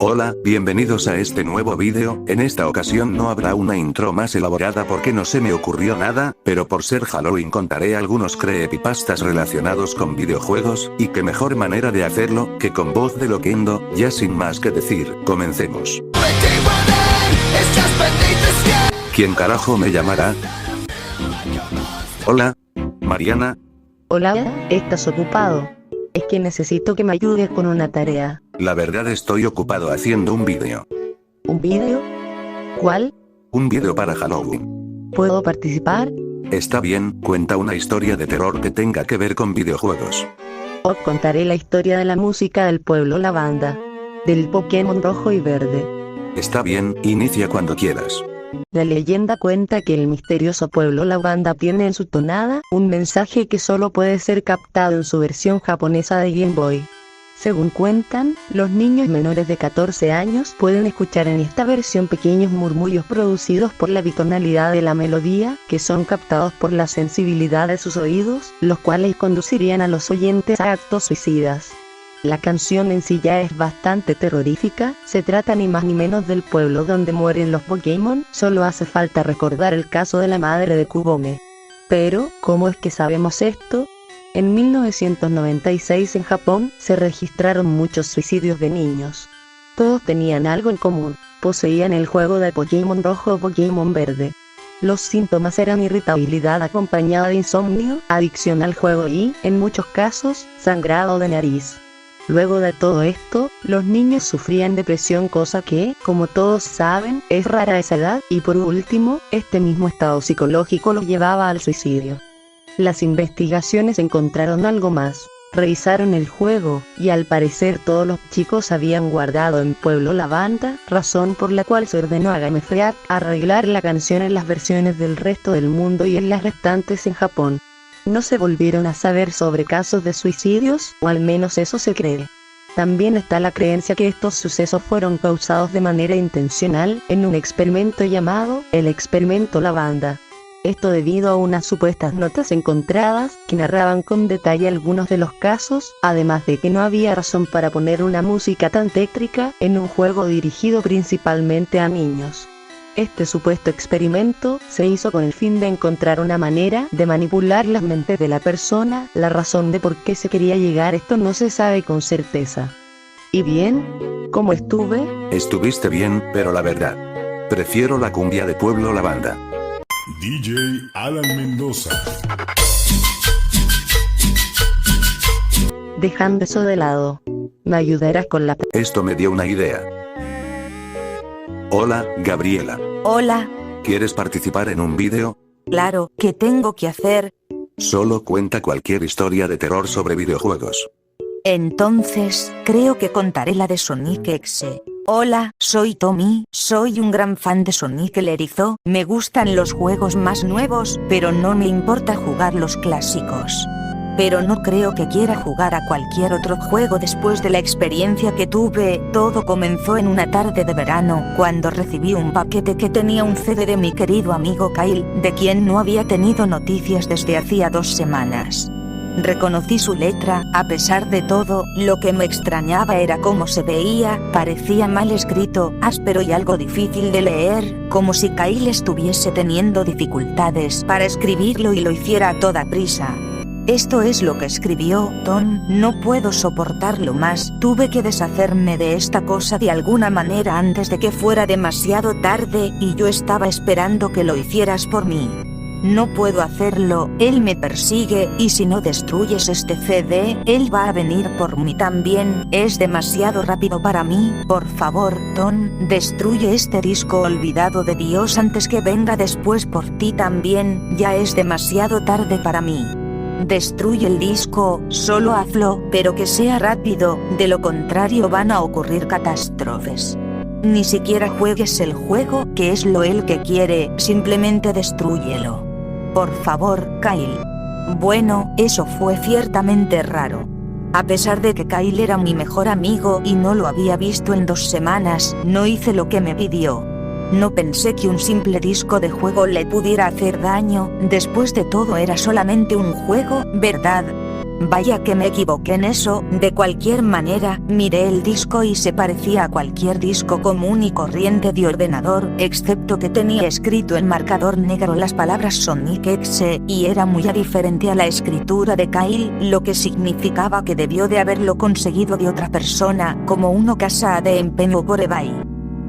Hola, bienvenidos a este nuevo vídeo. En esta ocasión no habrá una intro más elaborada porque no se me ocurrió nada, pero por ser Halloween contaré algunos creepypastas relacionados con videojuegos, y qué mejor manera de hacerlo, que con voz de Loquendo. Ya sin más que decir, comencemos. ¿Quién carajo me llamará? Hola, Mariana. Hola, ¿estás ocupado? Es que necesito que me ayudes con una tarea. La verdad estoy ocupado haciendo un vídeo. ¿Un vídeo? ¿Cuál? Un vídeo para Halloween. ¿Puedo participar? Está bien, cuenta una historia de terror que tenga que ver con videojuegos. Os contaré la historia de la música del pueblo Lavanda. Del Pokémon rojo y verde. Está bien, inicia cuando quieras. La leyenda cuenta que el misterioso pueblo Lavanda tiene en su tonada un mensaje que solo puede ser captado en su versión japonesa de Game Boy. Según cuentan, los niños menores de 14 años pueden escuchar en esta versión pequeños murmullos producidos por la bitonalidad de la melodía, que son captados por la sensibilidad de sus oídos, los cuales conducirían a los oyentes a actos suicidas. La canción en sí ya es bastante terrorífica, se trata ni más ni menos del pueblo donde mueren los Pokémon, solo hace falta recordar el caso de la madre de Kubone. Pero, ¿cómo es que sabemos esto? En 1996 en Japón, se registraron muchos suicidios de niños. Todos tenían algo en común, poseían el juego de Pokémon rojo o Pokémon verde. Los síntomas eran irritabilidad acompañada de insomnio, adicción al juego y, en muchos casos, sangrado de nariz. Luego de todo esto, los niños sufrían depresión, cosa que, como todos saben, es rara a esa edad, y por último, este mismo estado psicológico los llevaba al suicidio. Las investigaciones encontraron algo más, revisaron el juego, y al parecer todos los chicos habían guardado en Pueblo Lavanda, razón por la cual se ordenó a Game Freak arreglar la canción en las versiones del resto del mundo y en las restantes en Japón. No se volvieron a saber sobre casos de suicidios, o al menos eso se cree. También está la creencia que estos sucesos fueron causados de manera intencional, en un experimento llamado, el experimento Lavanda. Esto debido a unas supuestas notas encontradas, que narraban con detalle algunos de los casos, además de que no había razón para poner una música tan tétrica, en un juego dirigido principalmente a niños. Este supuesto experimento se hizo con el fin de encontrar una manera de manipular las mentes de la persona. La razón de por qué se quería llegar a esto no se sabe con certeza. ¿Y bien? ¿Cómo estuve? Estuviste bien, pero la verdad, prefiero la cumbia de Pueblo Lavanda. DJ Alan Mendoza. Dejando eso de lado, ¿me ayudarás con la... Esto me dio una idea. Hola, Gabriela. Hola. ¿Quieres participar en un vídeo? Claro, ¿qué tengo que hacer? Solo cuenta cualquier historia de terror sobre videojuegos. Entonces, creo que contaré la de Sonic X. Hola, soy Tommy, soy un gran fan de Sonic el Erizo, me gustan los juegos más nuevos, pero no me importa jugar los clásicos. Pero no creo que quiera jugar a cualquier otro juego después de la experiencia que tuve. Todo comenzó en una tarde de verano, cuando recibí un paquete que tenía un CD de mi querido amigo Kyle, de quien no había tenido noticias desde hacía 2 semanas. Reconocí su letra, a pesar de todo, lo que me extrañaba era cómo se veía, parecía mal escrito, áspero y algo difícil de leer, como si Kyle estuviese teniendo dificultades para escribirlo y lo hiciera a toda prisa. Esto es lo que escribió: Tom, no puedo soportarlo más, tuve que deshacerme de esta cosa de alguna manera antes de que fuera demasiado tarde, y yo estaba esperando que lo hicieras por mí. No puedo hacerlo, él me persigue, y si no destruyes este CD, él va a venir por mí también, es demasiado rápido para mí, por favor, Tom, destruye este disco olvidado de Dios antes que venga después por ti también, ya es demasiado tarde para mí. Destruye el disco, solo hazlo, pero que sea rápido, de lo contrario van a ocurrir catástrofes. Ni siquiera juegues el juego, que es lo él que quiere, simplemente destrúyelo. Por favor, Kyle. Bueno, eso fue ciertamente raro. A pesar de que Kyle era mi mejor amigo y no lo había visto en 2 semanas, no hice lo que me pidió. No pensé que un simple disco de juego le pudiera hacer daño, después de todo era solamente un juego, ¿verdad? Vaya que me equivoqué en eso. De cualquier manera, miré el disco y se parecía a cualquier disco común y corriente de ordenador, excepto que tenía escrito en marcador negro las palabras Sonic X, y era muy diferente a la escritura de Kyle, lo que significaba que debió de haberlo conseguido de otra persona, como uno casado de empeño por eBay.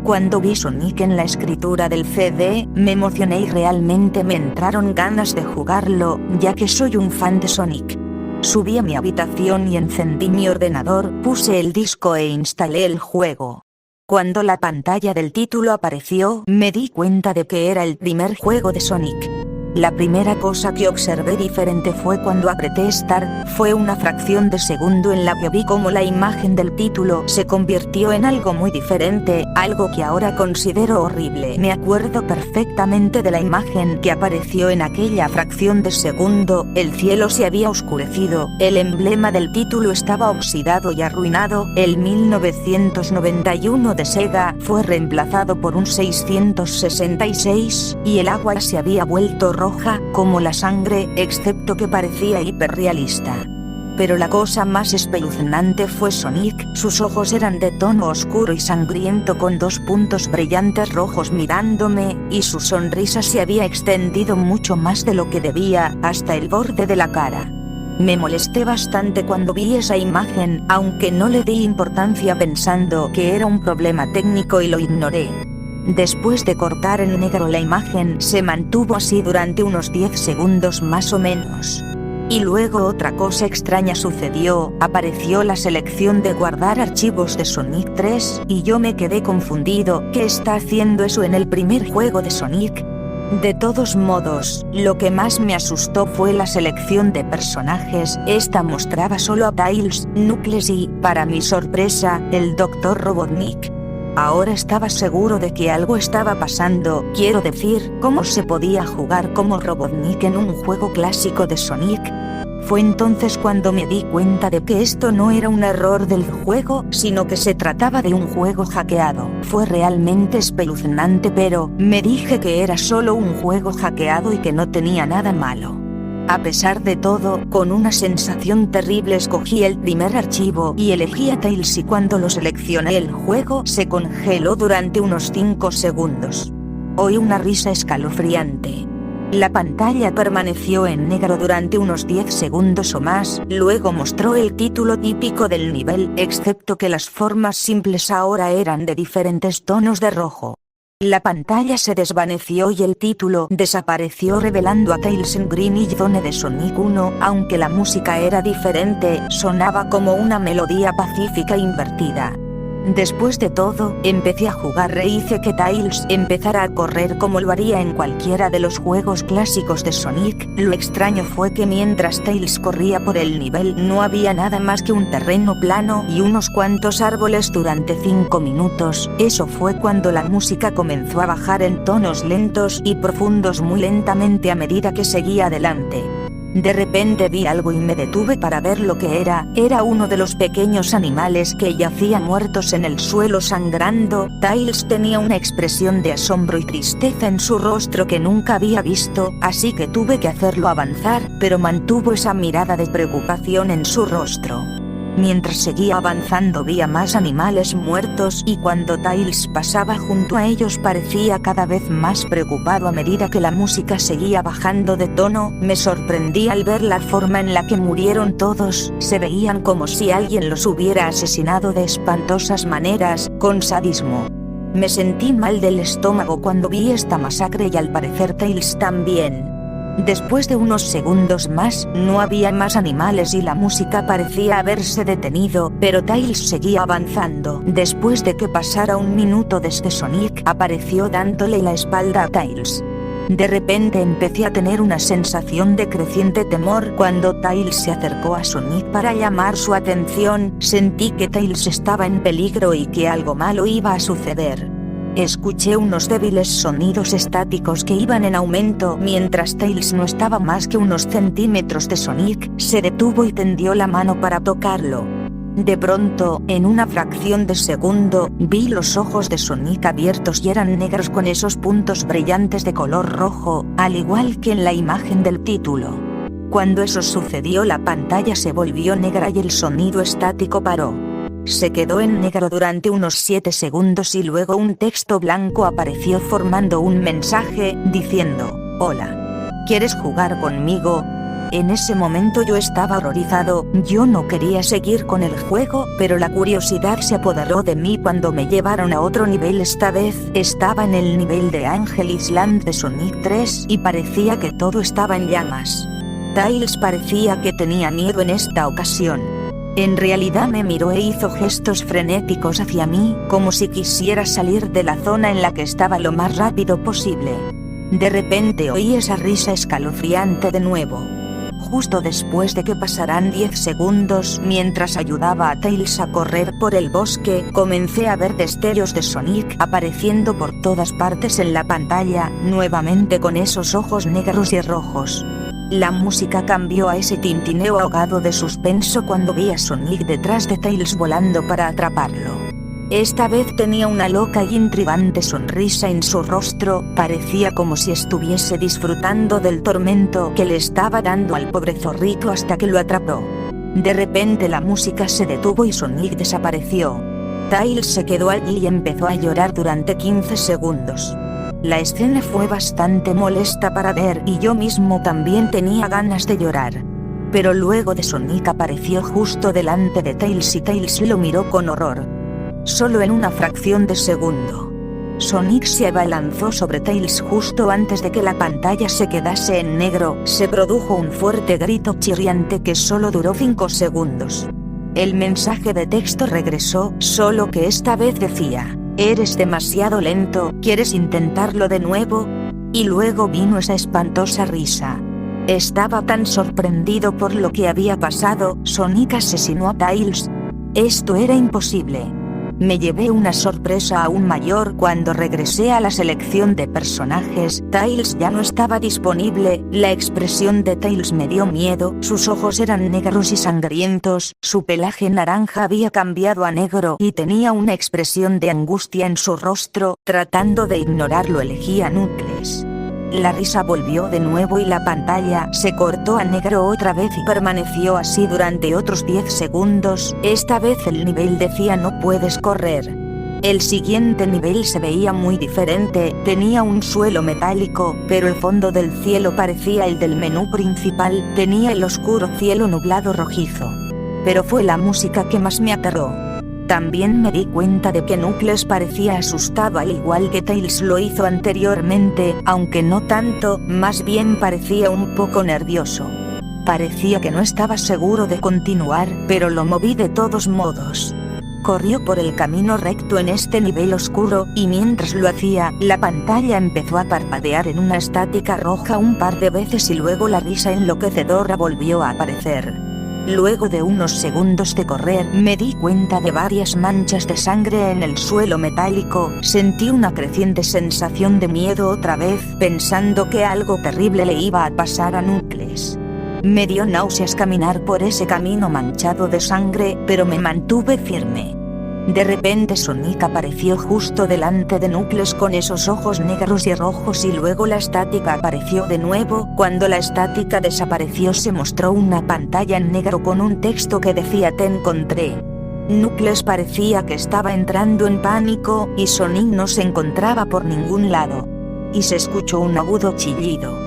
Cuando vi Sonic en la escritura del CD, me emocioné y realmente me entraron ganas de jugarlo, ya que soy un fan de Sonic. Subí a mi habitación y encendí mi ordenador, puse el disco e instalé el juego. Cuando la pantalla del título apareció, me di cuenta de que era el primer juego de Sonic. La primera cosa que observé diferente fue cuando apreté Start. Fue una fracción de segundo en la que vi cómo la imagen del título se convirtió en algo muy diferente, algo que ahora considero horrible. Me acuerdo perfectamente de la imagen que apareció en aquella fracción de segundo. El cielo se había oscurecido, el emblema del título estaba oxidado y arruinado, el 1991 de Sega fue reemplazado por un 666, y el agua se había vuelto roja, como la sangre, excepto que parecía hiperrealista. Pero la cosa más espeluznante fue Sonic. Sus ojos eran de tono oscuro y sangriento con dos puntos brillantes rojos mirándome, y su sonrisa se había extendido mucho más de lo que debía, hasta el borde de la cara. Me molesté bastante cuando vi esa imagen, aunque no le di importancia pensando que era un problema técnico y lo ignoré. Después de cortar en negro la imagen se mantuvo así durante unos 10 segundos más o menos. Y luego otra cosa extraña sucedió, apareció la selección de guardar archivos de Sonic 3, y yo me quedé confundido. ¿Qué está haciendo eso en el primer juego de Sonic? De todos modos, lo que más me asustó fue la selección de personajes. Esta mostraba solo a Tails, Knuckles y, para mi sorpresa, el Dr. Robotnik. Ahora estaba seguro de que algo estaba pasando, quiero decir, ¿cómo se podía jugar como Robotnik en un juego clásico de Sonic? Fue entonces cuando me di cuenta de que esto no era un error del juego, sino que se trataba de un juego hackeado. Fue realmente espeluznante, pero me dije que era solo un juego hackeado y que no tenía nada malo. A pesar de todo, con una sensación terrible escogí el primer archivo y elegí a Tails, y cuando lo seleccioné el juego se congeló durante unos 5 segundos. Oí una risa escalofriante. La pantalla permaneció en negro durante unos 10 segundos o más, luego mostró el título típico del nivel, excepto que las formas simples ahora eran de diferentes tonos de rojo. La pantalla se desvaneció y el título desapareció, revelando a Tails en Green y Zone de Sonic 1, aunque la música era diferente, sonaba como una melodía pacífica invertida. Después de todo, empecé a jugar e hice que Tails empezara a correr como lo haría en cualquiera de los juegos clásicos de Sonic. Lo extraño fue que mientras Tails corría por el nivel no había nada más que un terreno plano y unos cuantos árboles durante 5 minutos. Eso fue cuando la música comenzó a bajar en tonos lentos y profundos muy lentamente a medida que seguía adelante. De repente vi algo y me detuve para ver lo que era. Era uno de los pequeños animales que yacían muertos en el suelo sangrando. Tails tenía una expresión de asombro y tristeza en su rostro que nunca había visto, así que tuve que hacerlo avanzar, pero mantuvo esa mirada de preocupación en su rostro. Mientras seguía avanzando vi a más animales muertos, y cuando Tails pasaba junto a ellos parecía cada vez más preocupado a medida que la música seguía bajando de tono. Me sorprendí al ver la forma en la que murieron todos. Se veían como si alguien los hubiera asesinado de espantosas maneras, con sadismo. Me sentí mal del estómago cuando vi esta masacre y al parecer Tails también. Después de unos segundos más, no había más animales y la música parecía haberse detenido, pero Tails seguía avanzando. Después de que pasara 1 minuto desde Sonic apareció dándole la espalda a Tails. De repente empecé a tener una sensación de creciente temor. Cuando Tails se acercó a Sonic para llamar su atención, sentí que Tails estaba en peligro y que algo malo iba a suceder. Escuché unos débiles sonidos estáticos que iban en aumento. Mientras Tails no estaba más que unos centímetros de Sonic, se detuvo y tendió la mano para tocarlo. De pronto, en una fracción de segundo, vi los ojos de Sonic abiertos y eran negros con esos puntos brillantes de color rojo, al igual que en la imagen del título. Cuando eso sucedió, la pantalla se volvió negra y el sonido estático paró. Se quedó en negro durante unos 7 segundos y luego un texto blanco apareció formando un mensaje, diciendo: hola. ¿Quieres jugar conmigo? En ese momento yo estaba horrorizado, yo no quería seguir con el juego, pero la curiosidad se apoderó de mí cuando me llevaron a otro nivel. Esta vez, estaba en el nivel de Angel Island de Sonic 3 y parecía que todo estaba en llamas. Tails parecía que tenía miedo en esta ocasión. En realidad me miró e hizo gestos frenéticos hacia mí, como si quisiera salir de la zona en la que estaba lo más rápido posible. De repente oí esa risa escalofriante de nuevo. Justo después de que pasaran 10 segundos, mientras ayudaba a Tails a correr por el bosque, comencé a ver destellos de Sonic apareciendo por todas partes en la pantalla, nuevamente con esos ojos negros y rojos. La música cambió a ese tintineo ahogado de suspenso cuando vi a Sonic detrás de Tails volando para atraparlo. Esta vez tenía una loca y intrigante sonrisa en su rostro, parecía como si estuviese disfrutando del tormento que le estaba dando al pobre zorrito hasta que lo atrapó. De repente la música se detuvo y Sonic desapareció. Tails se quedó allí y empezó a llorar durante 15 segundos. La escena fue bastante molesta para ver y yo mismo también tenía ganas de llorar. Pero luego de Sonic apareció justo delante de Tails y Tails lo miró con horror. Solo en una fracción de segundo. Sonic se abalanzó sobre Tails justo antes de que la pantalla se quedase en negro, se produjo un fuerte grito chirriante que solo duró 5 segundos. El mensaje de texto regresó, solo que esta vez decía: eres demasiado lento, ¿quieres intentarlo de nuevo? Y luego vino esa espantosa risa. Estaba tan sorprendido por lo que había pasado, Sonic asesinó a Tails. Esto era imposible. Me llevé una sorpresa aún mayor cuando regresé a la selección de personajes. Tails ya no estaba disponible, la expresión de Tails me dio miedo, sus ojos eran negros y sangrientos, su pelaje naranja había cambiado a negro y tenía una expresión de angustia en su rostro. Tratando de ignorarlo elegí a Knuckles. La risa volvió de nuevo y la pantalla se cortó a negro otra vez y permaneció así durante otros 10 segundos. Esta vez el nivel decía: no puedes correr. El siguiente nivel se veía muy diferente, tenía un suelo metálico, pero el fondo del cielo parecía el del menú principal, tenía el oscuro cielo nublado rojizo. Pero fue la música que más me aterró. También me di cuenta de que Knuckles parecía asustado al igual que Tails lo hizo anteriormente, aunque no tanto, más bien parecía un poco nervioso. Parecía que no estaba seguro de continuar, pero lo moví de todos modos. Corrió por el camino recto en este nivel oscuro, y mientras lo hacía, la pantalla empezó a parpadear en una estática roja un par de veces y luego la risa enloquecedora volvió a aparecer. Luego de unos segundos de correr, me di cuenta de varias manchas de sangre en el suelo metálico, sentí una creciente sensación de miedo otra vez, pensando que algo terrible le iba a pasar a Knuckles. Me dio náuseas caminar por ese camino manchado de sangre, pero me mantuve firme. De repente Sonic apareció justo delante de Knuckles con esos ojos negros y rojos y luego la estática apareció de nuevo. Cuando la estática desapareció se mostró una pantalla en negro con un texto que decía: te encontré. Knuckles parecía que estaba entrando en pánico, y Sonic no se encontraba por ningún lado. Y se escuchó un agudo chillido.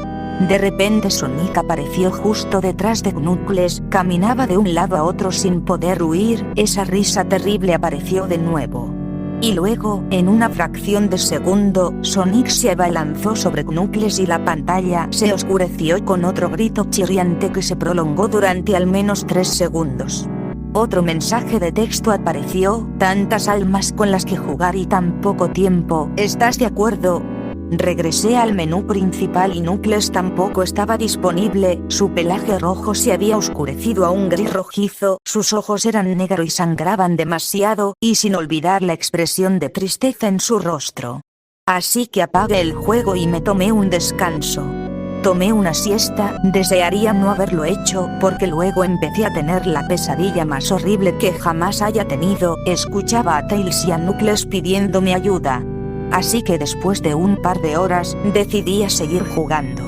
De repente Sonic apareció justo detrás de Knuckles, caminaba de un lado a otro sin poder huir, esa risa terrible apareció de nuevo. Y luego, en una fracción de segundo, Sonic se abalanzó sobre Knuckles y la pantalla se oscureció con otro grito chirriante que se prolongó durante al menos 3 segundos. Otro mensaje de texto apareció: tantas almas con las que jugar y tan poco tiempo, ¿estás de acuerdo? Regresé al menú principal y Knuckles tampoco estaba disponible, su pelaje rojo se había oscurecido a un gris rojizo, sus ojos eran negros y sangraban demasiado, y sin olvidar la expresión de tristeza en su rostro. Así que apagué el juego y me tomé un descanso. Tomé una siesta, desearía no haberlo hecho, porque luego empecé a tener la pesadilla más horrible que jamás haya tenido, escuchaba a Tails y a Knuckles pidiéndome ayuda. Así que después de un par de horas, decidí a seguir jugando.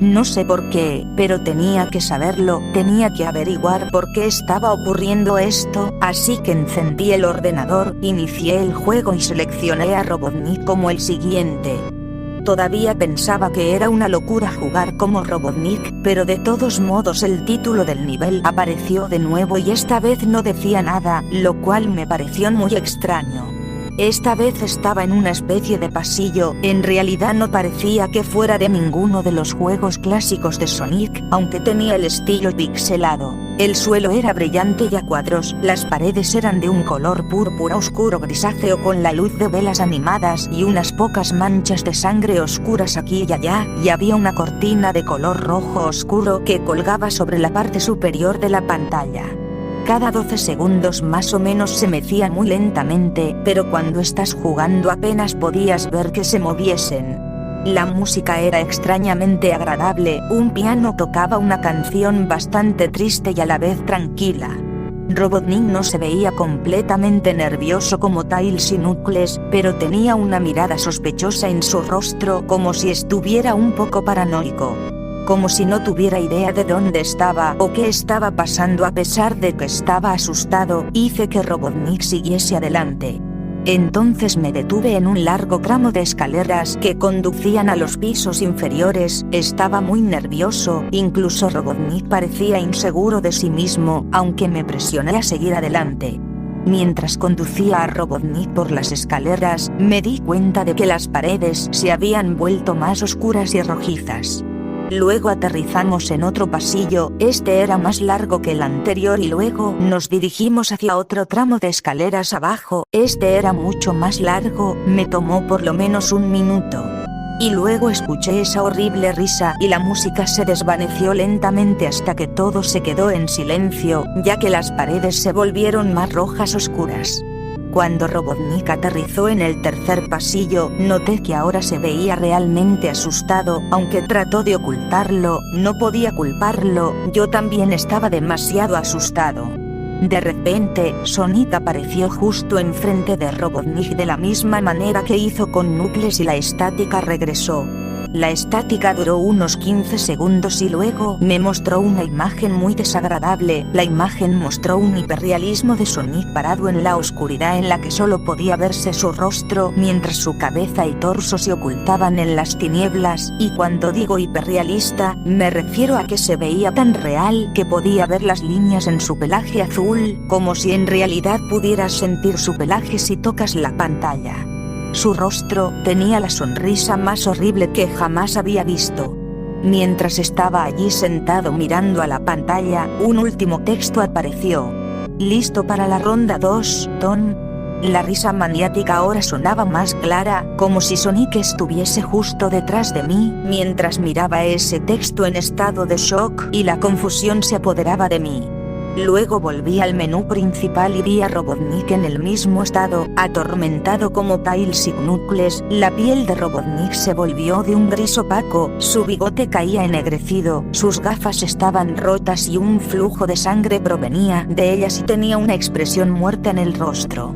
No sé por qué, pero tenía que saberlo, tenía que averiguar por qué estaba ocurriendo esto, así que encendí el ordenador, inicié el juego y seleccioné a Robotnik como el siguiente. Todavía pensaba que era una locura jugar como Robotnik, pero de todos modos el título del nivel apareció de nuevo y esta vez no decía nada, lo cual me pareció muy extraño. Esta vez estaba en una especie de pasillo, en realidad no parecía que fuera de ninguno de los juegos clásicos de Sonic, aunque tenía el estilo pixelado. El suelo era brillante y a cuadros, las paredes eran de un color púrpura oscuro grisáceo con la luz de velas animadas y unas pocas manchas de sangre oscuras aquí y allá, y había una cortina de color rojo oscuro que colgaba sobre la parte superior de la pantalla. Cada 12 segundos más o menos se mecía muy lentamente, pero cuando estás jugando apenas podías ver que se moviesen. La música era extrañamente agradable, un piano tocaba una canción bastante triste y a la vez tranquila. Robotnik no se veía completamente nervioso como Tails y Knuckles, pero tenía una mirada sospechosa en su rostro como si estuviera un poco paranoico. Como si no tuviera idea de dónde estaba o qué estaba pasando a pesar de que estaba asustado, hice que Robotnik siguiese adelante. Entonces me detuve en un largo tramo de escaleras que conducían a los pisos inferiores, estaba muy nervioso, incluso Robotnik parecía inseguro de sí mismo, aunque me presioné a seguir adelante. Mientras conducía a Robotnik por las escaleras, me di cuenta de que las paredes se habían vuelto más oscuras y rojizas. Luego aterrizamos en otro pasillo, este era más largo que el anterior y luego nos dirigimos hacia otro tramo de escaleras abajo, este era mucho más largo, me tomó por lo menos un minuto. Y luego escuché esa horrible risa y la música se desvaneció lentamente hasta que todo se quedó en silencio, ya que las paredes se volvieron más rojas oscuras. Cuando Robotnik aterrizó en el tercer pasillo, noté que ahora se veía realmente asustado, aunque trató de ocultarlo, no podía culparlo, yo también estaba demasiado asustado. De repente, Sonic apareció justo enfrente de Robotnik de la misma manera que hizo con Knuckles y la estática regresó. La estática duró unos 15 segundos y luego me mostró una imagen muy desagradable. La imagen mostró un hiperrealismo de Sonic parado en la oscuridad en la que solo podía verse su rostro mientras su cabeza y torso se ocultaban en las tinieblas, y cuando digo hiperrealista, me refiero a que se veía tan real que podía ver las líneas en su pelaje azul, como si en realidad pudieras sentir su pelaje si tocas la pantalla. Su rostro tenía la sonrisa más horrible que jamás había visto. Mientras estaba allí sentado mirando a la pantalla, un último texto apareció. ¿Listo para la ronda 2, Tom? La risa maniática ahora sonaba más clara, como si Sonic estuviese justo detrás de mí, mientras miraba ese texto en estado de shock y la confusión se apoderaba de mí. Luego volví al menú principal y vi a Robotnik en el mismo estado, atormentado como Tails y Knuckles. La piel de Robotnik se volvió de un gris opaco, su bigote caía ennegrecido, sus gafas estaban rotas y un flujo de sangre provenía de ellas y tenía una expresión muerta en el rostro.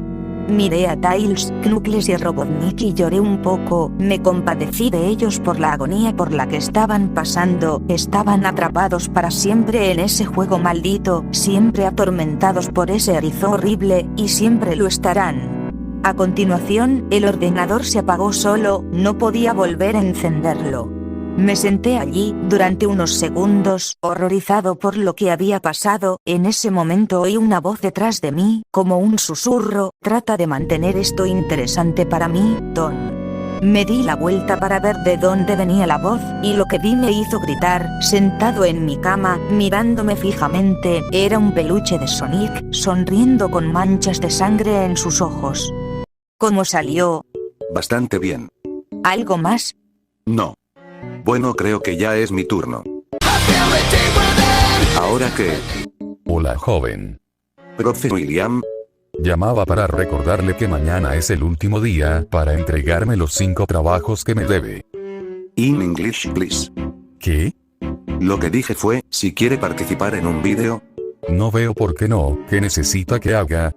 Miré a Tails, Knuckles y Robotnik y lloré un poco, me compadecí de ellos por la agonía por la que estaban pasando, estaban atrapados para siempre en ese juego maldito, siempre atormentados por ese erizo horrible, y siempre lo estarán. A continuación, el ordenador se apagó solo, no podía volver a encenderlo. Me senté allí, durante unos segundos, horrorizado por lo que había pasado. En ese momento oí una voz detrás de mí, como un susurro: trata de mantener esto interesante para mí, Tom. Me di la vuelta para ver de dónde venía la voz, y lo que vi me hizo gritar. Sentado en mi cama, mirándome fijamente, era un peluche de Sonic, sonriendo con manchas de sangre en sus ojos. ¿Cómo salió? Bastante bien. ¿Algo más? No. Bueno, creo que ya es mi turno. ¿Ahora qué? Hola, joven. Profe William. Llamaba para recordarle que mañana es el último día para entregarme los 5 trabajos que me debe. In English, please. ¿Qué? Lo que dije fue, si quiere participar en un vídeo, No veo por qué no. ¿Qué necesita que haga?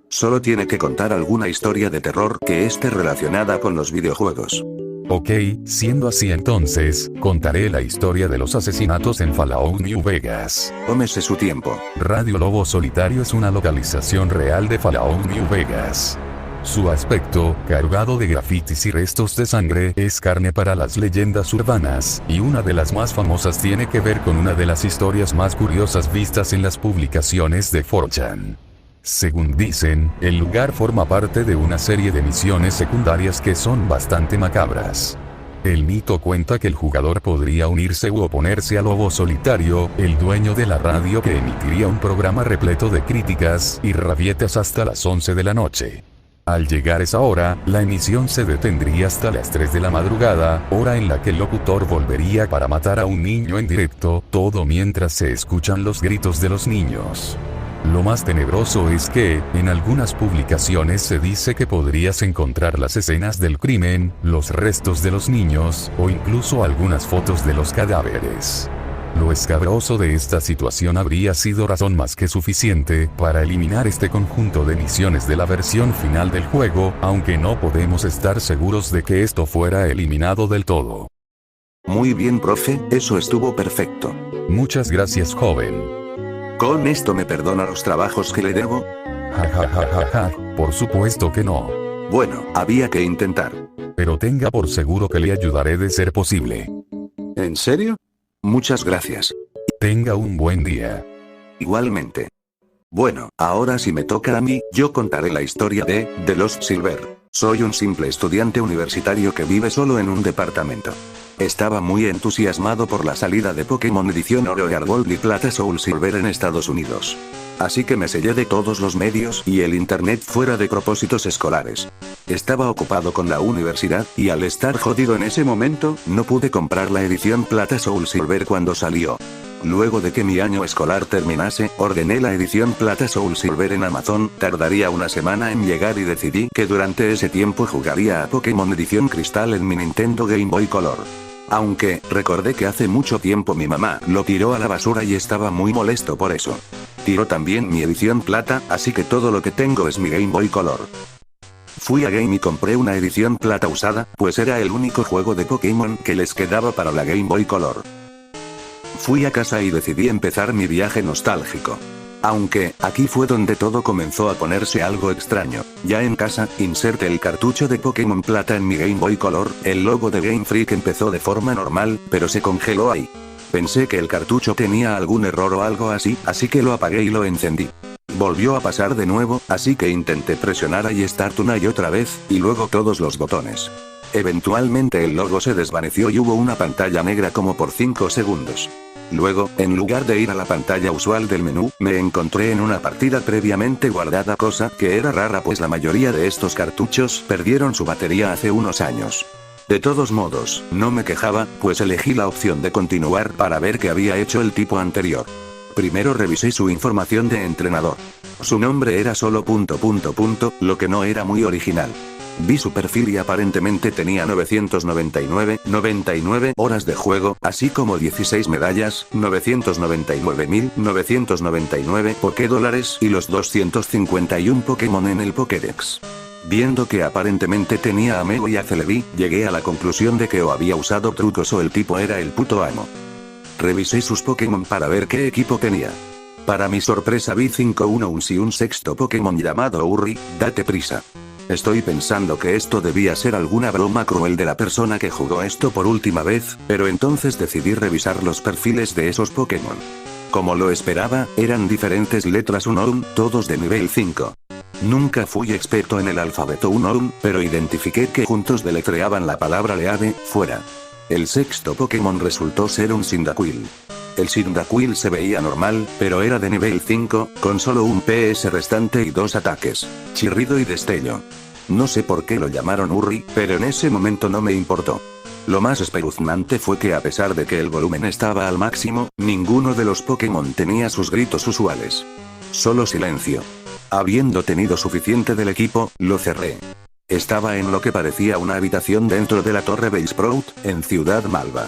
solo tiene que contar alguna historia de terror que esté relacionada con los videojuegos. Ok, siendo así entonces, contaré la historia de los asesinatos en Fallout New Vegas. Tómese su tiempo. Radio Lobo Solitario es una localización real de Fallout New Vegas. Su aspecto, cargado de grafitis y restos de sangre, es carne para las leyendas urbanas, y una de las más famosas tiene que ver con una de las historias más curiosas vistas en las publicaciones de 4chan. Según dicen, el lugar forma parte de una serie de misiones secundarias que son bastante macabras. El mito cuenta que el jugador podría unirse u oponerse a Lobo Solitario, el dueño de la radio que emitiría un programa repleto de críticas y rabietas hasta las 11 de la noche. Al llegar esa hora, la emisión se detendría hasta las 3 de la madrugada, hora en la que el locutor volvería para matar a un niño en directo, todo mientras se escuchan los gritos de los niños. Lo más tenebroso es que, en algunas publicaciones se dice que podrías encontrar las escenas del crimen, los restos de los niños, o incluso algunas fotos de los cadáveres. Lo escabroso de esta situación habría sido razón más que suficiente para eliminar este conjunto de misiones de la versión final del juego, aunque no podemos estar seguros de que esto fuera eliminado del todo. Muy bien, profe, eso estuvo perfecto. Muchas gracias, joven. ¿Con esto me perdona los trabajos que le debo? Ja ja ja ja ja, por supuesto que no. Bueno, había que intentar. Pero tenga por seguro que le ayudaré de ser posible. ¿En serio? Muchas gracias. Tenga un buen día. Igualmente. Bueno, ahora si me toca a mí, yo contaré la historia de The Lost Silver. Soy un simple estudiante universitario que vive solo en un departamento. Estaba muy entusiasmado por la salida de Pokémon Edición Oro y Gold y Plata Soul Silver en Estados Unidos. Así que me sellé de todos los medios y el internet fuera de propósitos escolares. Estaba ocupado con la universidad, y al estar jodido en ese momento, no pude comprar la edición Plata Soul Silver cuando salió. Luego de que mi año escolar terminase, ordené la edición Plata Soul Silver en Amazon, tardaría una semana en llegar y decidí que durante ese tiempo jugaría a Pokémon Edición Cristal en mi Nintendo Game Boy Color. Aunque, recordé que hace mucho tiempo mi mamá lo tiró a la basura y estaba muy molesto por eso. Tiró también mi edición plata, así que todo lo que tengo es mi Game Boy Color. Fui a Game y compré una edición plata usada, pues era el único juego de Pokémon que les quedaba para la Game Boy Color. Fui a casa y decidí empezar mi viaje nostálgico. Aunque, aquí fue donde todo comenzó a ponerse algo extraño. Ya en casa, inserté el cartucho de Pokémon Plata en mi Game Boy Color, el logo de Game Freak empezó de forma normal, pero se congeló ahí. Pensé que el cartucho tenía algún error o algo así que lo apagué y lo encendí. Volvió a pasar de nuevo, así que intenté presionar y Start una y otra vez, y luego todos los botones. Eventualmente el logo se desvaneció y hubo una pantalla negra como por 5 segundos. Luego, en lugar de ir a la pantalla usual del menú, me encontré en una partida previamente guardada, cosa que era rara pues la mayoría de estos cartuchos perdieron su batería hace unos años. De todos modos, no me quejaba, pues elegí la opción de continuar para ver qué había hecho el tipo anterior. Primero revisé su información de entrenador. Su nombre era solo ... lo que no era muy original. Vi su perfil y aparentemente tenía 999 horas de juego, así como 16 medallas, 999.999 Pokédólares y los 251 Pokémon en el Pokédex. Viendo que aparentemente tenía a Mego y a Celebi, llegué a la conclusión de que o había usado trucos o el tipo era el puto amo. Revisé sus Pokémon para ver qué equipo tenía. Para mi sorpresa vi 5 Unowns y un sexto Pokémon llamado Urri, date prisa. Estoy pensando que esto debía ser alguna broma cruel de la persona que jugó esto por última vez, pero entonces decidí revisar los perfiles de esos Pokémon. Como lo esperaba, eran diferentes letras Unown, todos de nivel 5. Nunca fui experto en el alfabeto Unown, pero identifiqué que juntos deletreaban la palabra Leave, fuera. El sexto Pokémon resultó ser un Cyndaquil. El Cyndaquil se veía normal, pero era de nivel 5, con solo un PS restante y 2 ataques, chirrido y destello. No sé por qué lo llamaron Urri, pero en ese momento no me importó. Lo más espeluznante fue que a pesar de que el volumen estaba al máximo, ninguno de los Pokémon tenía sus gritos usuales. Solo silencio. Habiendo tenido suficiente del equipo, lo cerré. Estaba en lo que parecía una habitación dentro de la Torre Bellsprout, en Ciudad Malva.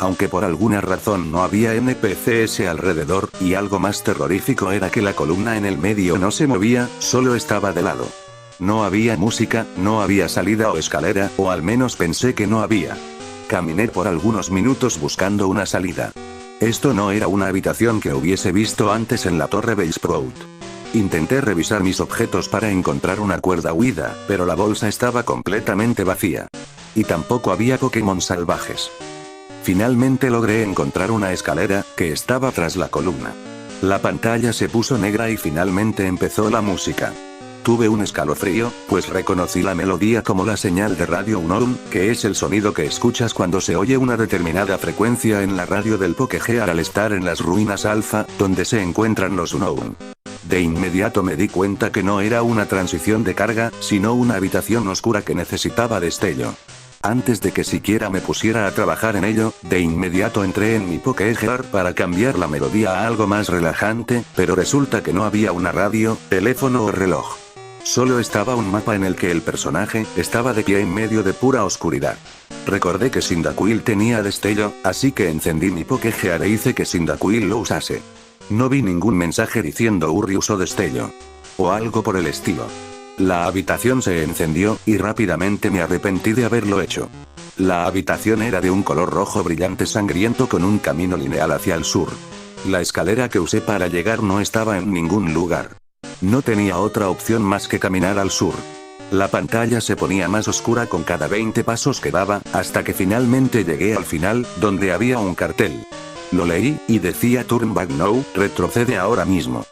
Aunque por alguna razón no había NPCs alrededor, y algo más terrorífico era que la columna en el medio no se movía, solo estaba de lado. No había música, no había salida o escalera, o al menos pensé que no había. Caminé por algunos minutos buscando una salida. Esto no era una habitación que hubiese visto antes en la Torre Bellsprout. Intenté revisar mis objetos para encontrar una cuerda huida, pero la bolsa estaba completamente vacía. Y tampoco había Pokémon salvajes. Finalmente logré encontrar una escalera, que estaba tras la columna. La pantalla se puso negra y finalmente empezó la música. Tuve un escalofrío, pues reconocí la melodía como la señal de Radio Unown, que es el sonido que escuchas cuando se oye una determinada frecuencia en la radio del Pokégear al estar en las ruinas Alpha, donde se encuentran los Unown. De inmediato me di cuenta que no era una transición de carga, sino una habitación oscura que necesitaba destello. Antes de que siquiera me pusiera a trabajar en ello, de inmediato entré en mi Pokégear para cambiar la melodía a algo más relajante, pero resulta que no había una radio, teléfono o reloj. Solo estaba un mapa en el que el personaje estaba de pie en medio de pura oscuridad. Recordé que Cyndaquil tenía destello, así que encendí mi Pokégear e hice que Cyndaquil lo usase. No vi ningún mensaje diciendo Urry usó destello. O algo por el estilo. La habitación se encendió, y rápidamente me arrepentí de haberlo hecho. La habitación era de un color rojo brillante sangriento con un camino lineal hacia el sur. La escalera que usé para llegar no estaba en ningún lugar. No tenía otra opción más que caminar al sur. La pantalla se ponía más oscura con cada 20 pasos que daba, hasta que finalmente llegué al final, donde había un cartel. Lo leí, y decía Turn back now, retrocede ahora mismo.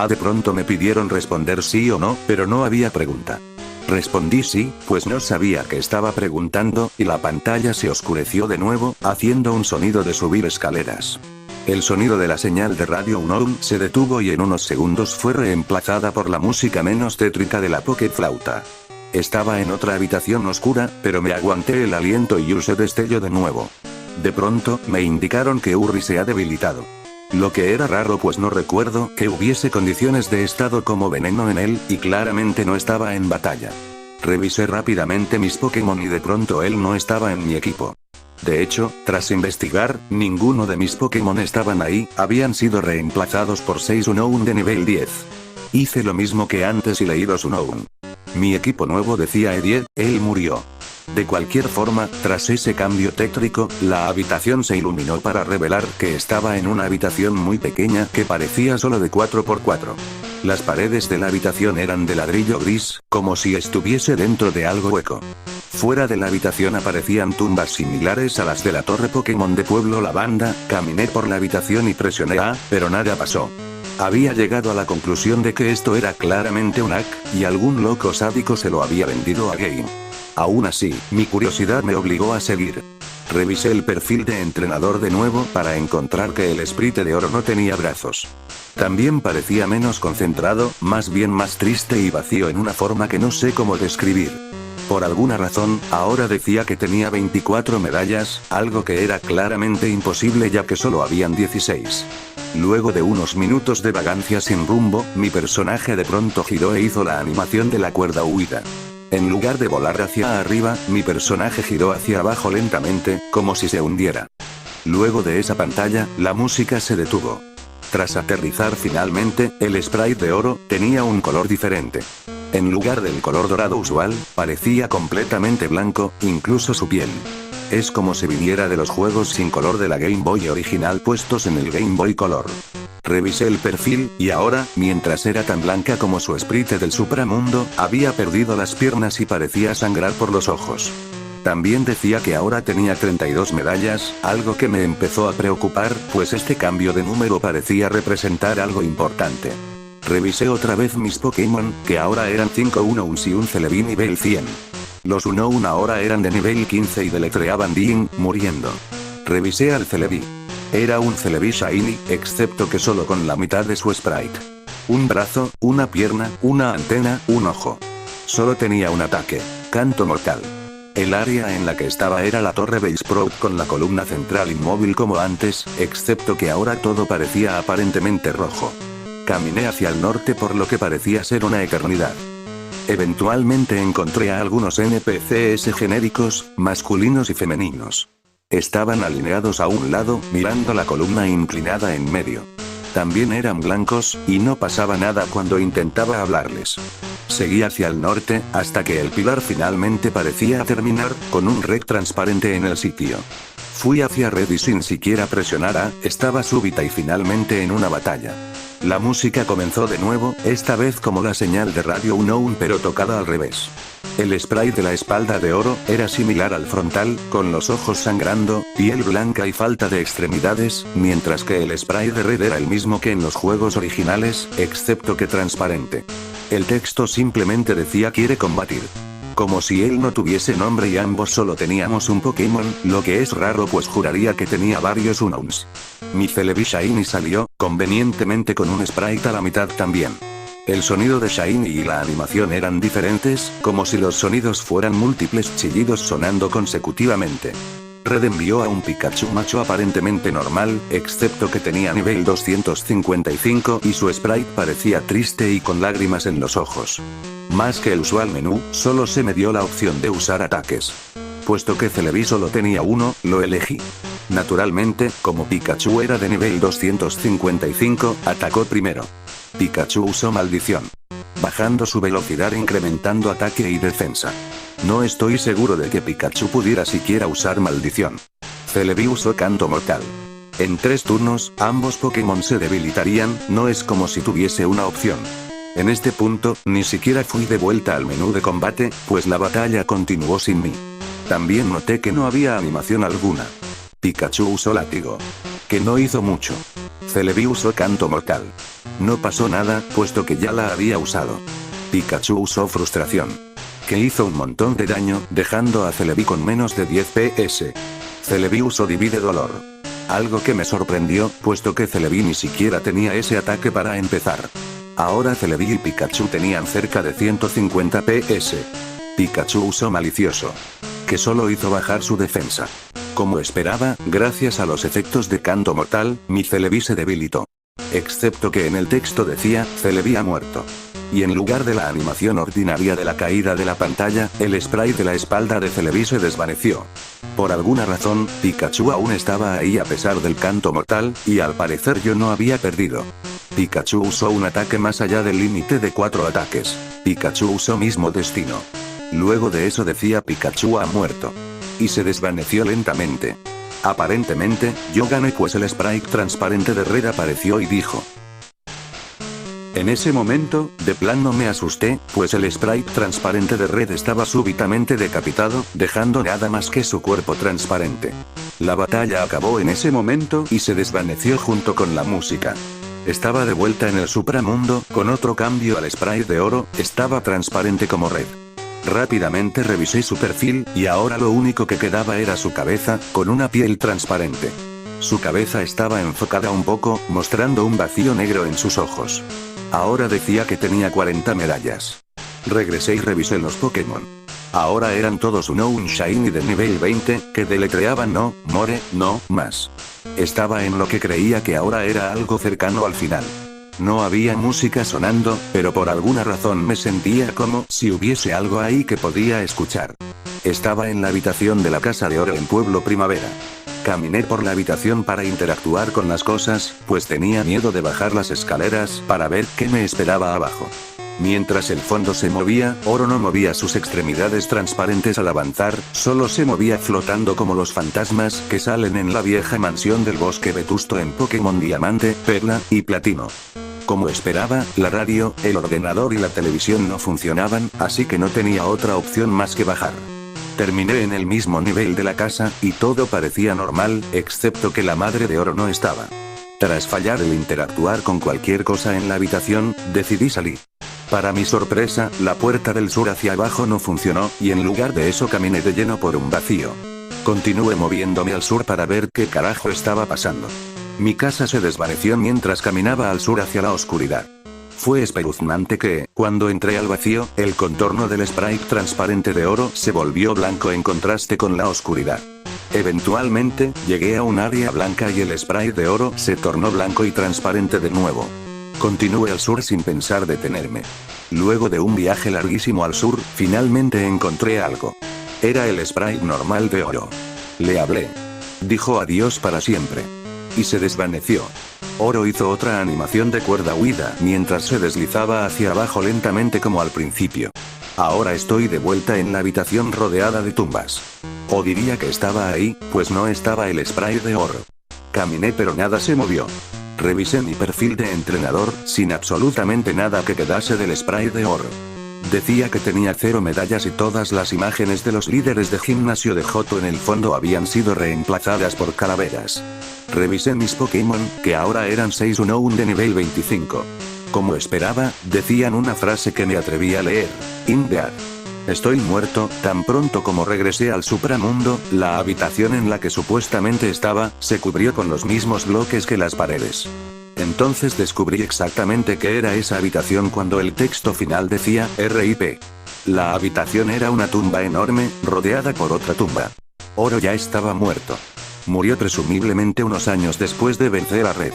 De pronto me pidieron responder sí o no, pero no había pregunta. Respondí sí, pues no sabía que estaba preguntando, y la pantalla se oscureció de nuevo, haciendo un sonido de subir escaleras. El sonido de la señal de Radio Unown se detuvo y en unos segundos fue reemplazada por la música menos tétrica de la Pokéflauta. Estaba en otra habitación oscura, pero me aguanté el aliento y usé destello de nuevo. De pronto, me indicaron que Urry se ha debilitado. Lo que era raro pues no recuerdo que hubiese condiciones de estado como veneno en él, y claramente no estaba en batalla. Revisé rápidamente mis Pokémon y de pronto él no estaba en mi equipo. De hecho, tras investigar, ninguno de mis Pokémon estaban ahí, habían sido reemplazados por 6 Unown de nivel 10. Hice lo mismo que antes y leí los Unown. Mi equipo nuevo decía Ediet, él murió. De cualquier forma, tras ese cambio tétrico, la habitación se iluminó para revelar que estaba en una habitación muy pequeña que parecía solo de 4×4. Las paredes de la habitación eran de ladrillo gris, como si estuviese dentro de algo hueco. Fuera de la habitación aparecían tumbas similares a las de la torre Pokémon de Pueblo Lavanda. Caminé por la habitación y presioné A, pero nada pasó. Había llegado a la conclusión de que esto era claramente un hack, y algún loco sádico se lo había vendido a Game. Aún así, mi curiosidad me obligó a seguir. Revisé el perfil de entrenador de nuevo para encontrar que el Sprite de Oro no tenía brazos. También parecía menos concentrado, más bien más triste y vacío en una forma que no sé cómo describir. Por alguna razón, ahora decía que tenía 24 medallas, algo que era claramente imposible ya que solo habían 16. Luego de unos minutos de vagancia sin rumbo, mi personaje de pronto giró e hizo la animación de la cuerda huida. En lugar de volar hacia arriba, mi personaje giró hacia abajo lentamente, como si se hundiera. Luego de esa pantalla, la música se detuvo. Tras aterrizar finalmente, el sprite de oro tenía un color diferente. En lugar del color dorado usual, parecía completamente blanco, incluso su piel. Es como si viniera de los juegos sin color de la Game Boy original puestos en el Game Boy Color. Revisé el perfil, y ahora, mientras era tan blanca como su sprite del Supramundo, había perdido las piernas y parecía sangrar por los ojos. También decía que ahora tenía 32 medallas, algo que me empezó a preocupar, pues este cambio de número parecía representar algo importante. Revisé otra vez mis Pokémon, que ahora eran 5 Unowns y un Celebi nivel 100. Los Unown ahora eran de nivel 15 y deletreaban Dying, muriendo. Revisé al Celebi. Era un Celebi Shiny, excepto que solo con la mitad de su sprite. Un brazo, una pierna, una antena, un ojo. Solo tenía un ataque. Canto mortal. El área en la que estaba era la torre Bellsprout con la columna central inmóvil como antes, excepto que ahora todo parecía aparentemente rojo. Caminé hacia el norte por lo que parecía ser una eternidad. Eventualmente encontré a algunos NPCs genéricos, masculinos y femeninos. Estaban alineados a un lado, mirando la columna inclinada en medio. También eran blancos, y no pasaba nada cuando intentaba hablarles. Seguí hacia el norte, hasta que el pilar finalmente parecía terminar, con un red transparente en el sitio. Fui hacia red y sin siquiera presionar A, estaba súbita y finalmente en una batalla. La música comenzó de nuevo, esta vez como la señal de Radio Unknown pero tocada al revés. El sprite de la espalda de oro era similar al frontal, con los ojos sangrando, piel blanca y falta de extremidades, mientras que el sprite de red era el mismo que en los juegos originales, excepto que transparente. El texto simplemente decía "quiere combatir". Como si él no tuviese nombre y ambos solo teníamos un Pokémon, lo que es raro pues juraría que tenía varios Unknowns. Mi Celebi Shiny salió, convenientemente con un sprite a la mitad también. El sonido de Shiny y la animación eran diferentes, como si los sonidos fueran múltiples chillidos sonando consecutivamente. Red envió a un Pikachu macho aparentemente normal, excepto que tenía nivel 255 y su sprite parecía triste y con lágrimas en los ojos. Más que el usual menú, solo se me dio la opción de usar ataques. Puesto que Celebi solo tenía uno, lo elegí. Naturalmente, como Pikachu era de nivel 255, atacó primero. Pikachu usó maldición, bajando su velocidad incrementando ataque y defensa. No estoy seguro de que Pikachu pudiera siquiera usar maldición. Celebi usó canto mortal. En 3 turnos, ambos Pokémon se debilitarían, no es como si tuviese una opción. En este punto, ni siquiera fui de vuelta al menú de combate, pues la batalla continuó sin mí. También noté que no había animación alguna. Pikachu usó látigo, que no hizo mucho. Celebi usó canto mortal. No pasó nada, puesto que ya la había usado. Pikachu usó frustración, que hizo un montón de daño, dejando a Celebi con menos de 10 PS. Celebi usó divide dolor. Algo que me sorprendió, puesto que Celebi ni siquiera tenía ese ataque para empezar. Ahora Celebi y Pikachu tenían cerca de 150 PS. Pikachu usó malicioso, que solo hizo bajar su defensa. Como esperaba, gracias a los efectos de canto mortal, mi Celebi se debilitó. Excepto que en el texto decía, Celebi ha muerto. Y en lugar de la animación ordinaria de la caída de la pantalla, el sprite de la espalda de Celebi se desvaneció. Por alguna razón, Pikachu aún estaba ahí a pesar del canto mortal, y al parecer yo no había perdido. Pikachu usó un ataque más allá del límite de 4 ataques. Pikachu usó mismo destino. Luego de eso decía Pikachu ha muerto. Y se desvaneció lentamente. Aparentemente, yo gané pues el sprite transparente de Red apareció y dijo. En ese momento, de plano me asusté, pues el sprite transparente de Red estaba súbitamente decapitado, dejando nada más que su cuerpo transparente. La batalla acabó en ese momento y se desvaneció junto con la música. Estaba de vuelta en el supramundo, con otro cambio al sprite de oro, estaba transparente como Red. Rápidamente revisé su perfil, y ahora lo único que quedaba era su cabeza, con una piel transparente. Su cabeza estaba enfocada un poco, mostrando un vacío negro en sus ojos. Ahora decía que tenía 40 medallas. Regresé y revisé los Pokémon. Ahora eran todos Unknown Shiny de nivel 20, que deletreaban no, more, no, más. Estaba en lo que creía que ahora era algo cercano al final. No había música sonando, pero por alguna razón me sentía como si hubiese algo ahí que podía escuchar. Estaba en la habitación de la Casa de Oro en Pueblo Primavera. Caminé por la habitación para interactuar con las cosas, pues tenía miedo de bajar las escaleras para ver qué me esperaba abajo. Mientras el fondo se movía, Oro no movía sus extremidades transparentes al avanzar, solo se movía flotando como los fantasmas que salen en la vieja mansión del bosque vetusto en Pokémon Diamante, Perla y Platino. Como esperaba, la radio, el ordenador y la televisión no funcionaban, así que no tenía otra opción más que bajar. Terminé en el mismo nivel de la casa, y todo parecía normal, excepto que la madre de Oro no estaba. Tras fallar el interactuar con cualquier cosa en la habitación, decidí salir. Para mi sorpresa, la puerta del sur hacia abajo no funcionó, y en lugar de eso caminé de lleno por un vacío. Continué moviéndome al sur para ver qué carajo estaba pasando. Mi casa se desvaneció mientras caminaba al sur hacia la oscuridad. Fue espeluznante que, cuando entré al vacío, el contorno del sprite transparente de Oro se volvió blanco en contraste con la oscuridad. Eventualmente, llegué a un área blanca y el sprite de Oro se tornó blanco y transparente de nuevo. Continué al sur sin pensar detenerme. Luego de un viaje larguísimo al sur, finalmente encontré algo. Era el sprite normal de Oro. Le hablé. Dijo adiós para siempre. y se desvaneció. Oro hizo otra animación de cuerda huida mientras se deslizaba hacia abajo lentamente como al principio. Ahora estoy de vuelta en la habitación rodeada de tumbas. O diría que estaba ahí, pues no estaba el spray de oro. Caminé pero nada se movió. Revisé mi perfil de entrenador, sin absolutamente nada que quedase del spray de oro. Decía que tenía 0 medallas y todas las imágenes de los líderes de gimnasio de Johto en el fondo habían sido reemplazadas por calaveras. Revisé mis Pokémon, que ahora eran 6 Unown de nivel 25. Como esperaba, decían una frase que me atreví a leer. Indead. Estoy muerto. Tan pronto como regresé al supramundo, la habitación en la que supuestamente estaba, se cubrió con los mismos bloques que las paredes. Entonces descubrí exactamente qué era esa habitación cuando el texto final decía, RIP. La habitación era una tumba enorme, rodeada por otra tumba. Oro ya estaba muerto. Murió presumiblemente unos años después de vencer a Red.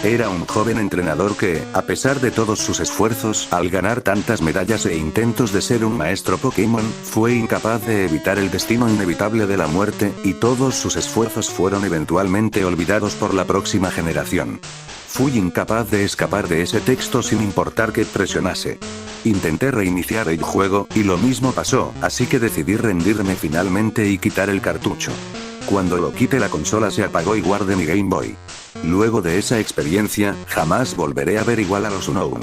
Era un joven entrenador que, a pesar de todos sus esfuerzos, al ganar tantas medallas e intentos de ser un maestro Pokémon, fue incapaz de evitar el destino inevitable de la muerte, y todos sus esfuerzos fueron eventualmente olvidados por la próxima generación. Fui incapaz de escapar de ese texto sin importar que presionase. Intenté reiniciar el juego, y lo mismo pasó, así que decidí rendirme finalmente y quitar el cartucho. Cuando lo quité la consola se apagó y guardé mi Game Boy. Luego de esa experiencia, jamás volveré a ver igual a los Unown.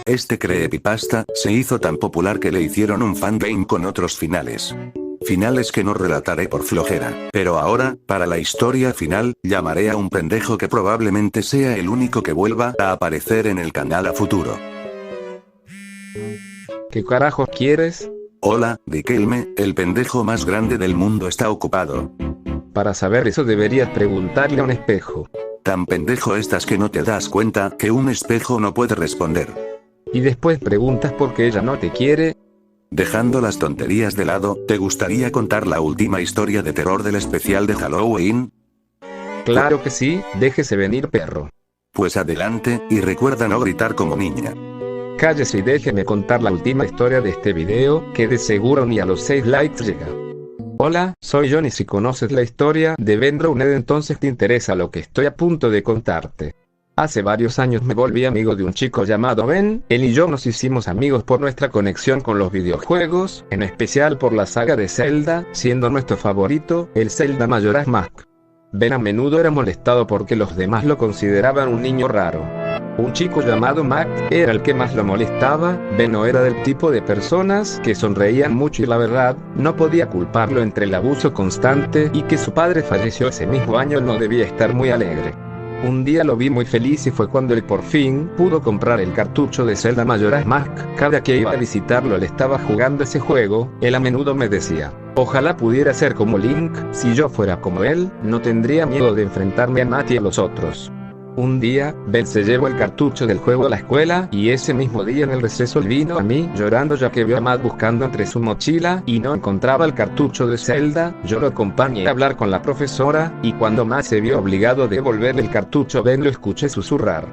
Este creepypasta se hizo tan popular que le hicieron un fangame con otros finales. Finales que no relataré por flojera. Pero ahora, para la historia final, llamaré a un pendejo que probablemente sea el único que vuelva a aparecer en el canal a futuro. ¿Qué carajo quieres? Hola, Riquelme, el pendejo más grande del mundo está ocupado. Para saber eso deberías preguntarle a un espejo. Tan pendejo estás que no te das cuenta que un espejo no puede responder. Y después preguntas por qué ella no te quiere. Dejando las tonterías de lado, ¿te gustaría contar la última historia de terror del especial de Halloween? Claro que sí, déjese venir perro. Pues adelante, y recuerda no gritar como niña. Cállese y déjeme contar la última historia de este video, que de seguro ni a los 6 likes llega. Hola, soy John y si conoces la historia de Ben Drowned entonces te interesa lo que estoy a punto de contarte. Hace varios años me volví amigo de un chico llamado Ben, él y yo nos hicimos amigos por nuestra conexión con los videojuegos, en especial por la saga de Zelda, siendo nuestro favorito, el Zelda Majora's Mask. Ben a menudo era molestado porque los demás lo consideraban un niño raro. Un chico llamado Mac era el que más lo molestaba. Ben no era del tipo de personas que sonreían mucho y la verdad, no podía culparlo entre el abuso constante y que su padre falleció ese mismo año no debía estar muy alegre. Un día lo vi muy feliz y fue cuando él por fin pudo comprar el cartucho de Zelda Majora's Mask. Cada que iba a visitarlo él estaba jugando ese juego, él a menudo me decía, ojalá pudiera ser como Link, si yo fuera como él, no tendría miedo de enfrentarme a Matt y a los otros. Un día, Ben se llevó el cartucho del juego a la escuela, y ese mismo día en el receso él vino a mí llorando ya que vio a Matt buscando entre su mochila y no encontraba el cartucho de Zelda. Yo lo acompañé a hablar con la profesora, y cuando Matt se vio obligado a devolverle el cartucho Ben lo escuché susurrar,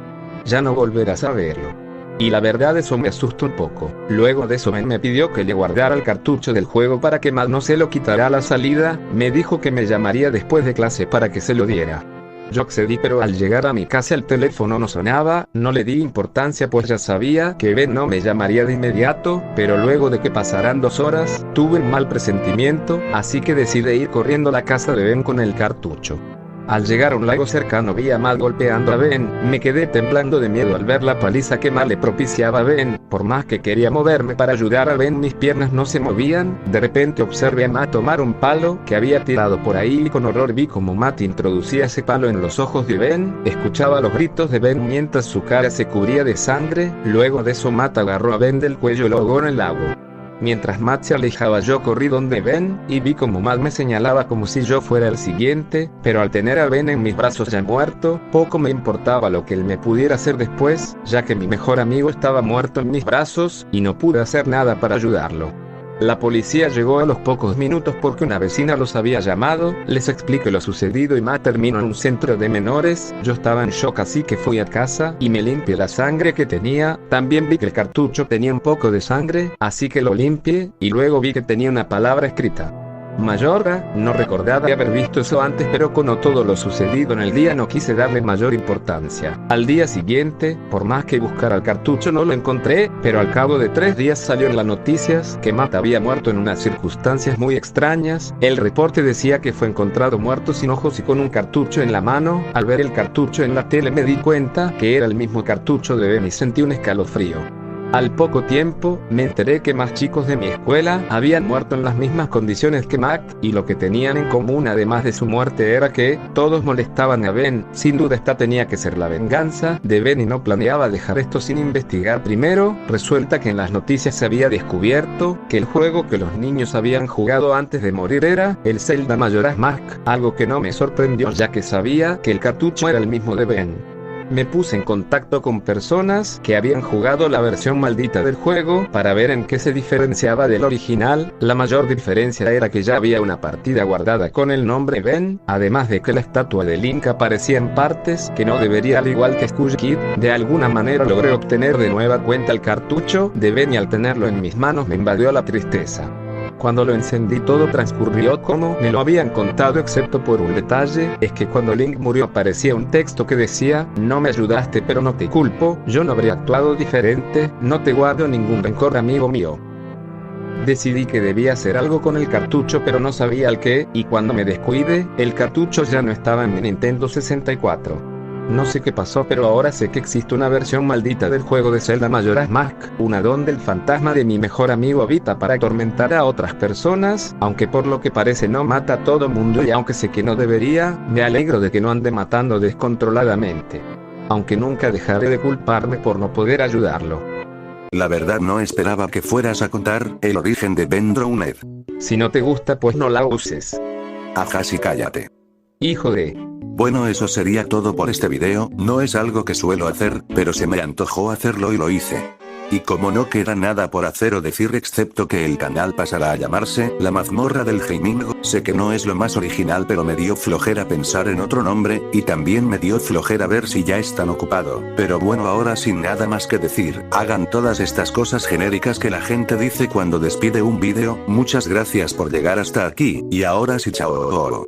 ya no volverás a verlo. Y la verdad eso me asustó un poco. Luego de eso Ben me pidió que le guardara el cartucho del juego para que Matt no se lo quitara a la salida, me dijo que me llamaría después de clase para que se lo diera. Yo accedí pero al llegar a mi casa el teléfono no sonaba, no le di importancia pues ya sabía que Ben no me llamaría de inmediato, pero luego de que pasaran 2 horas, tuve un mal presentimiento, así que decidí ir corriendo a la casa de Ben con el cartucho. Al llegar a un lago cercano vi a Matt golpeando a Ben, me quedé temblando de miedo al ver la paliza que Matt le propiciaba a Ben, por más que quería moverme para ayudar a Ben mis piernas no se movían. De repente observé a Matt tomar un palo que había tirado por ahí y con horror vi como Matt introducía ese palo en los ojos de Ben, escuchaba los gritos de Ben mientras su cara se cubría de sangre. Luego de eso Matt agarró a Ben del cuello y lo ahogó en el lago. Mientras Matt se alejaba yo corrí donde Ben, y vi como Matt me señalaba como si yo fuera el siguiente, pero al tener a Ben en mis brazos ya muerto, poco me importaba lo que él me pudiera hacer después, ya que mi mejor amigo estaba muerto en mis brazos, y no pude hacer nada para ayudarlo. La policía llegó a los pocos minutos porque una vecina los había llamado, les expliqué lo sucedido y Matt terminó en un centro de menores. Yo estaba en shock así que fui a casa y me limpié la sangre que tenía, también vi que el cartucho tenía un poco de sangre, así que lo limpié, y luego vi que tenía una palabra escrita. Mayorga, no recordaba haber visto eso antes, pero con todo lo sucedido en el día no quise darle mayor importancia. Al día siguiente, por más que buscara el cartucho no lo encontré, pero al cabo de 3 días salió en las noticias que Matt había muerto en unas circunstancias muy extrañas. El reporte decía que fue encontrado muerto sin ojos y con un cartucho en la mano. Al ver el cartucho en la tele me di cuenta que era el mismo cartucho de Ben y sentí un escalofrío. Al poco tiempo, me enteré que más chicos de mi escuela habían muerto en las mismas condiciones que Matt, y lo que tenían en común además de su muerte era que todos molestaban a Ben. Sin duda esta tenía que ser la venganza de Ben y no planeaba dejar esto sin investigar primero. Resulta que en las noticias se había descubierto que el juego que los niños habían jugado antes de morir era el Zelda Majora's Mask, algo que no me sorprendió ya que sabía que el cartucho era el mismo de Ben. Me puse en contacto con personas que habían jugado la versión maldita del juego para ver en qué se diferenciaba del original. La mayor diferencia era que ya había una partida guardada con el nombre Ben, además de que la estatua de Link aparecía en partes que no debería, al igual que Skull Kid. De alguna manera logré obtener de nueva cuenta el cartucho de Ben y al tenerlo en mis manos me invadió la tristeza. Cuando lo encendí todo transcurrió como me lo habían contado, excepto por un detalle, es que cuando Link murió aparecía un texto que decía: no me ayudaste pero no te culpo, yo no habría actuado diferente, no te guardo ningún rencor amigo mío. Decidí que debía hacer algo con el cartucho pero no sabía el qué, y cuando me descuidé, el cartucho ya no estaba en mi Nintendo 64. No sé qué pasó, pero ahora sé que existe una versión maldita del juego de Zelda Majora's Mask, una donde el fantasma de mi mejor amigo habita para atormentar a otras personas, aunque por lo que parece no mata a todo mundo y aunque sé que no debería, me alegro de que no ande matando descontroladamente. Aunque nunca dejaré de culparme por no poder ayudarlo. La verdad no esperaba que fueras a contar el origen de Ben Drowned. Si no te gusta pues no la uses. Ajá, sí, cállate. Hijo de... Bueno, eso sería todo por este video. No es algo que suelo hacer, pero se me antojó hacerlo y lo hice. Y como no queda nada por hacer o decir excepto que el canal pasará a llamarse La Mazmorra del Gaming, sé que no es lo más original pero me dio flojera pensar en otro nombre, y también me dio flojera ver si ya están ocupado. Pero bueno, ahora sin nada más que decir, hagan todas estas cosas genéricas que la gente dice cuando despide un vídeo. Muchas gracias por llegar hasta aquí, y ahora sí, chao.